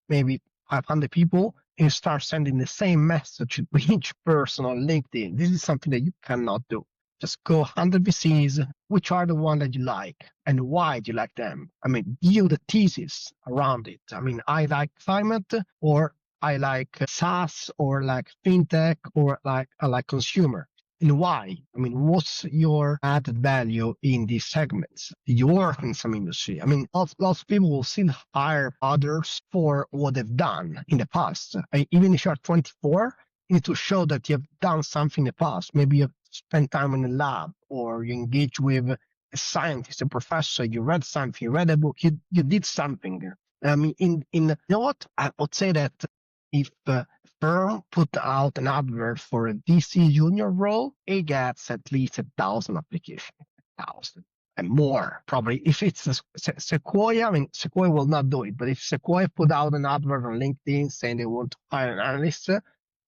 maybe 500 people, and you start sending the same message to each person on LinkedIn. This is something that you cannot do. Just go 100 VCs, which are the one that you like, and why do you like them? I mean, build a thesis around it. I mean, I like climate, or I like SaaS, or like fintech, or I like consumer. And why? I mean, what's your added value in these segments? You work in some industry. I mean, lots of people will still hire others for what they've done in the past. Even if you're 24, you need to show that you've done something in the past. Maybe you've spent time in a lab, or you engage with a scientist, a professor, you read something, you read a book, you did something. I mean, you know what? I would say that if a firm put out an advert for a VC junior role, it gets at least 1,000 applications. 1,000. and more probably. If it's Sequoia, I mean, Sequoia will not do it, but if Sequoia put out an advert on LinkedIn saying they want to hire an analyst,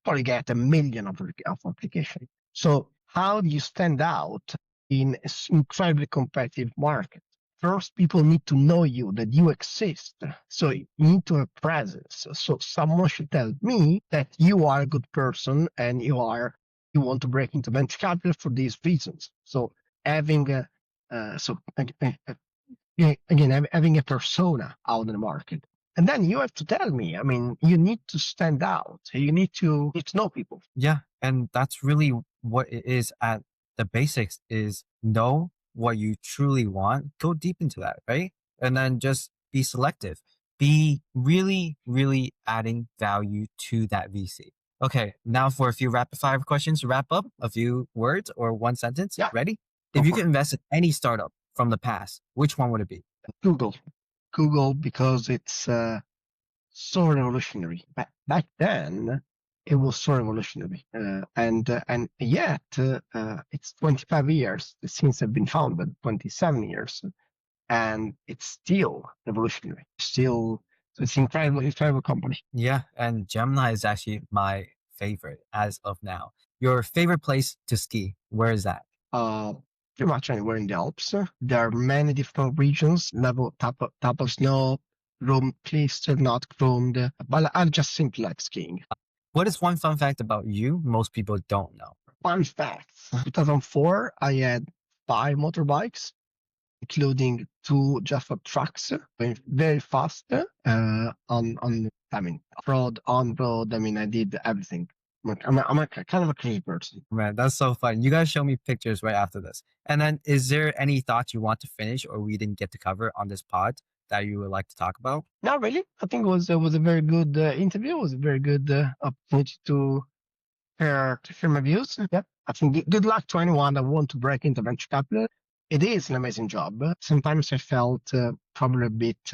probably get a million of applications. So how do you stand out in an incredibly competitive market? First, people need to know you, that you exist. So you need to have presence. So someone should tell me that you are a good person and you want to break into venture capital for these reasons. So having again, having a persona out in the market. And then you have to tell me, I mean, you need to stand out. You need to know people. Yeah, and that's really what it is at the basics is know what you truly want, go deep into that, right? And then just be selective. Be really, really adding value to that VC. Okay, now for a few rapid fire questions to wrap up, a few words or one sentence. Yeah, Ready? go If you for could it. invest in any startup from the past, which one would it be? Google. Google, because it's so revolutionary. Back then, it was so revolutionary, and yet it's 25 years since I've been founded, 27 years, and it's still revolutionary. Still, so it's incredible company. Yeah, and Gemini is actually my favorite as of now. Your favorite place to ski, where is that? Uh, Pretty much anywhere in the Alps. There are many different regions, level type of snow, groomed cliffs, not groomed, but I just simply like skiing. What is one fun fact about you most people don't know? Fun fact: 2004, I had 5 motorbikes, including 2 Jaffa trucks, going very fast I mean, road, on road. I mean, I did everything. I'm a kind of a crazy person. Man, that's so fun. You guys show me pictures right after this. And then is there any thoughts you want to finish or we didn't get to cover on this pod that you would like to talk about? Not really. I think it was a very good interview. It was a very good opportunity to share my views. Yeah. I think good luck to anyone that want to break into venture capital. It is an amazing job. Sometimes I felt probably a bit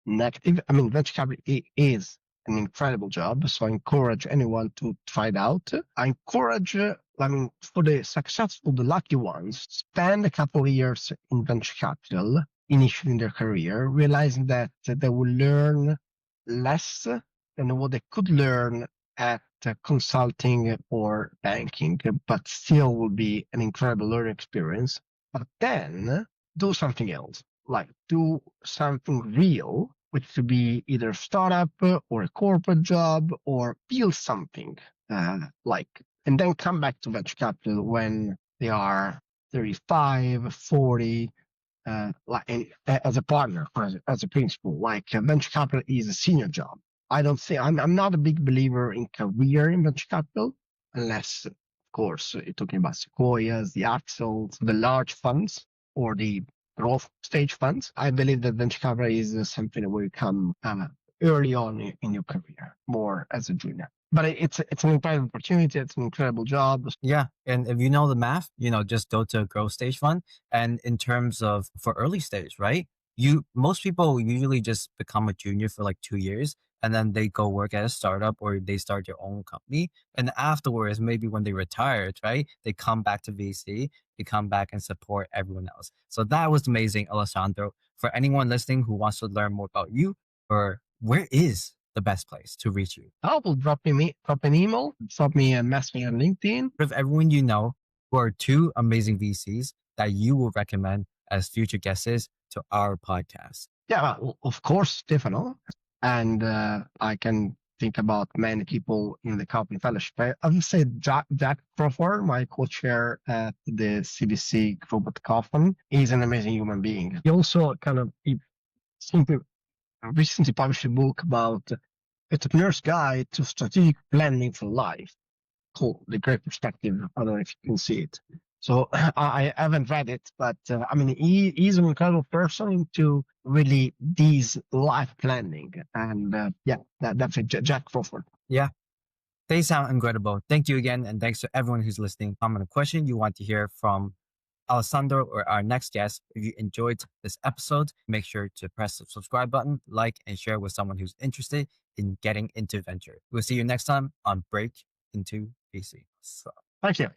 negative. I mean, venture capital is an incredible job, so I encourage anyone to try it out. I encourage, I mean, for the successful, the lucky ones, spend a couple of years in venture capital initially in their career, realizing that they will learn less than what they could learn at consulting or banking, but still will be an incredible learning experience. But then do something else, like do something real, which could be either a startup or a corporate job or build something and then come back to venture capital when they are 35, 40, as a partner or as a principal. Like venture capital is a senior job. I don't say I'm not a big believer in career in venture capital, unless, of course, you're talking about Sequoias, the Axels, the large funds, or the growth stage funds. I believe that venture capital is something that will come early on in your career, more as a junior. But it's an incredible opportunity. It's an incredible job. Yeah. And if you know the math, just go to a growth stage fund. And in terms of for early stage, right? Most people usually just become a junior for like 2 years and then they go work at a startup or they start their own company. And afterwards, maybe when they retired, right? They come back to VC, they come back and support everyone else. So that was amazing, Alessandro. For anyone listening who wants to learn more about you, or where is the best place to reach you? I will drop an email, drop me a message on LinkedIn. Of everyone you know who are two amazing VCs that you will recommend as future guests to our podcast. Yeah, well, of course, Stefano. And I can think about many people in the company fellowship. I would say Jack Crawford, my co-chair at the CVC group at Kaufman, is an amazing human being. He also he simply recently published a book about entrepreneur's guide to strategic planning for life, called The Great Perspective. I don't know if you can see it. So I haven't read it, but I mean, he's an incredible person into really these life planning. And yeah, that's it. Jack Crawford. Yeah, they sound incredible. Thank you again. And thanks to everyone who's listening. Comment a question you want to hear from Alessandro or our next guest. If you enjoyed this episode, make sure to press the subscribe button, like, and share with someone who's interested in getting into venture. We'll see you next time on Break into VC. So. Thank you.